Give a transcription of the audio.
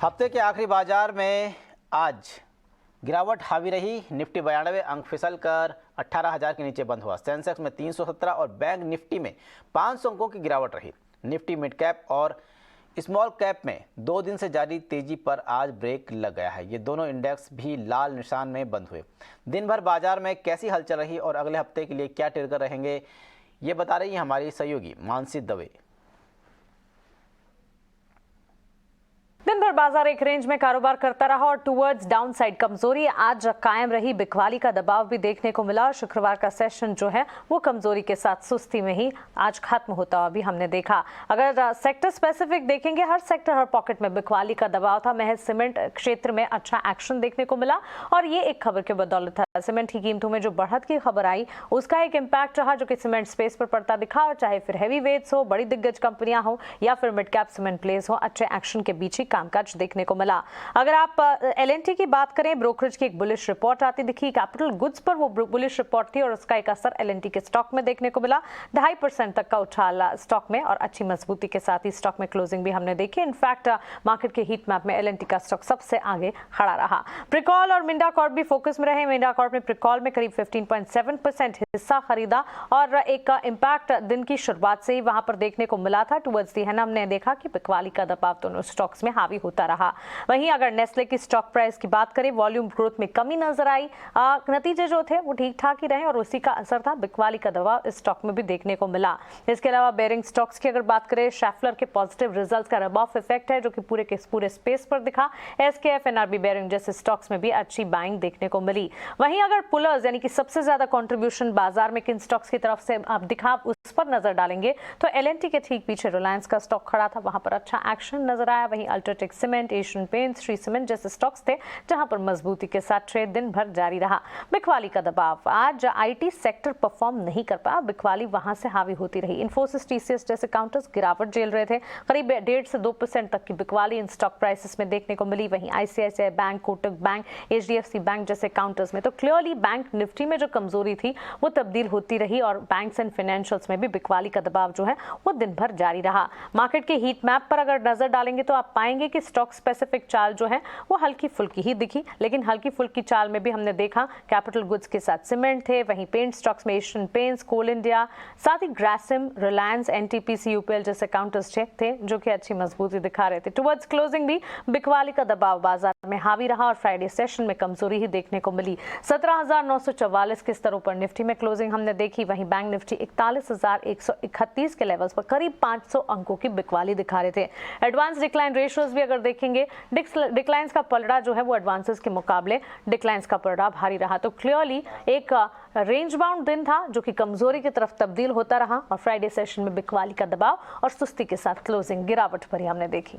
हफ्ते के आखिरी बाजार में आज गिरावट हावी रही। निफ्टी 92 अंक फिसल कर 18,000 के नीचे बंद हुआ। सेंसेक्स में 317 और बैंक निफ्टी में 500 अंकों की गिरावट रही। निफ्टी मिड कैप और स्मॉल कैप में 2 दिन से जारी तेजी पर आज ब्रेक लग गया है। ये दोनों इंडेक्स भी लाल निशान में बंद हुए। दिन भर बाजार में कैसी हलचल रही और अगले हफ्ते के लिए क्या ट्रिगर रहेंगे, ये बता रही है हमारी सहयोगी मानसी दवे। दिन भर बाजार एक रेंज में कारोबार करता रहा और टुवर्ड्स डाउनसाइड कमजोरी आज कायम रही। बिकवाली का दबाव भी देखने को मिला और शुक्रवार का सेशन जो है वो कमजोरी के साथ सुस्ती में ही आज खत्म होता हुआ भी हमने देखा। अगर सेक्टर स्पेसिफिक देखेंगे, हर सेक्टर हर पॉकेट में बिकवाली का दबाव था। महज सीमेंट क्षेत्र में अच्छा एक्शन देखने को मिला और ये एक खबर के बदौलत था। सीमेंट की कीमतों में जो बढ़त की खबर आई उसका एक इम्पैक्ट रहा जो कि सीमेंट स्पेस पर पड़ता दिखा। और चाहे फिर हैवी वेट्स हो, बड़ी दिग्गज कंपनियां हो या फिर मिड कैप सीमेंट प्लेस हो, अच्छे एक्शन के बीच ही कामकाज देखने को मिला। अगर आप एलएनटी की बात करें, ब्रोकरेज की एक बुलिश रिपोर्ट आती दिखी। कैपिटल गुड्स पर वो बुलिश रिपोर्ट थी और उसका एक असर एलएनटी के स्टॉक में देखने को मिला। 2.5% तक का उछाल स्टॉक में और अच्छी मजबूती के साथ ही स्टॉक में क्लोजिंग भी हमने देखी। इनफैक्ट मार्केट के हीट मैप में एलएनटी का स्टॉक सबसे आगे खड़ा रहा। प्रिकॉल और मिंडा कॉर्प भी फोकस में रहे। मिंडा कॉर्प ने प्रिकॉल में करीब 15.7% हिस्सा खरीदा और एक इम्पैक्ट दिन की शुरुआत से ही वहां पर देखने को मिला था। टुवर्ड्स दी है, हमने देखा कि बिकवाली का दबाव दोनों स्टॉक्स में हावी होता रहा। वहीं अगर नेस्ले की स्टॉक प्राइस की बात करें, वॉल्यूम ग्रोथ में कमी नजर आई। नतीजे जो थे वो ठीक ठाक ही रहे और उसी का असर था। बिकवाली का दबाव इस स्टॉक में भी देखने को मिला। इसके अलावा बेरिंग स्टॉक्स की अगर बात करें, शैफलर के पॉजिटिव रिजल्ट्स का रब ऑफ इफेक्ट है जो कि पूरे के पूरे स्पेस पर दिखा। एसकेएफ, एनआरबी बेरिंग जैसे स्टॉक्स में भी अच्छी बाइंग देखने को मिली। वहीं अगर पुलर्स यानी कि सबसे ज्यादा कंट्रीब्यूशन बाजार में किन स्टॉक्स की तरफ से आप दिखा उस पर नजर डालेंगे तो एलएनटी के ठीक पीछे रिलायंस का स्टॉक खड़ा था, वहां पर अच्छा एक्शन नजर आया। वहीं UltraTech cement, Asian paints, Shri cement जैसे स्टॉक्स थे जहां पर मजबूती के साथ ट्रेड दिन भर जारी रहा। बिकवाली का दबाव आज आईटी सेक्टर परफॉर्म नहीं कर पाया, बिकवाली वहां से हावी होती रही। इन्फोसिस, टीसीएस जैसे काउंटर्स गिरावट झेल रहे थे। करीब 1.5 से 2% तक की बिकवाली इन स्टॉक प्राइसेस में देखने को मिली। वहीं ICICI bank, Kotak bank, HDFC bank जैसे काउंटर्स में तो क्लियरली बैंक निफ्टी में जो कमजोरी थी वो तब्दील होती रही और बैंक्स एंड फाइनेंशियल्स में भी बिकवाली का दबाव जो है वो दिन भर जारी रहा। मार्केट के हीट मैप पर अगर नजर डालेंगे तो आप पाएंगे कि स्टॉक स्पेसिफिक चाल जो है वो हल्की फुल्की ही दिखी, लेकिन हल्की फुल्की चाल में भी हमने देखा कैपिटल गुड्स के साथ सीमेंट थे। वहीं पेंट स्टॉक्स में एशियन पेंट्स, कोल इंडिया, साथ ही ग्रासिम, रिलायंस, एनटीपीसी, यूपीएल जैसे काउंटर्स थे जो कि अच्छी मजबूती दिखा रहे थे। टुवर्ड्स क्लोजिंग भी बिकवाली का दबाव बाजार में हावी रहा और फ्राइडे सेशन में कमजोरी ही देखने को मिली। 17,944 के स्तरों पर निफ्टी में क्लोजिंग हमने देखी। वहीं बैंक निफ्टी 41,131 के लेवल्स पर करीब 500 अंकों की बिकवाली दिखा रहे थे। एडवांस डिक्लाइन रेशियोज भी अगर देखेंगे, डिक्लाइंस का पलड़ा जो है वो एडवांसेस के मुकाबले डिक्लाइंस का पलड़ा भारी रहा। तो क्लियरली एक रेंज बाउंड दिन था जो कि कमजोरी की तरफ तब्दील होता रहा और फ्राइडे सेशन में बिकवाली का दबाव और सुस्ती के साथ क्लोजिंग गिरावट पर ही हमने देखी।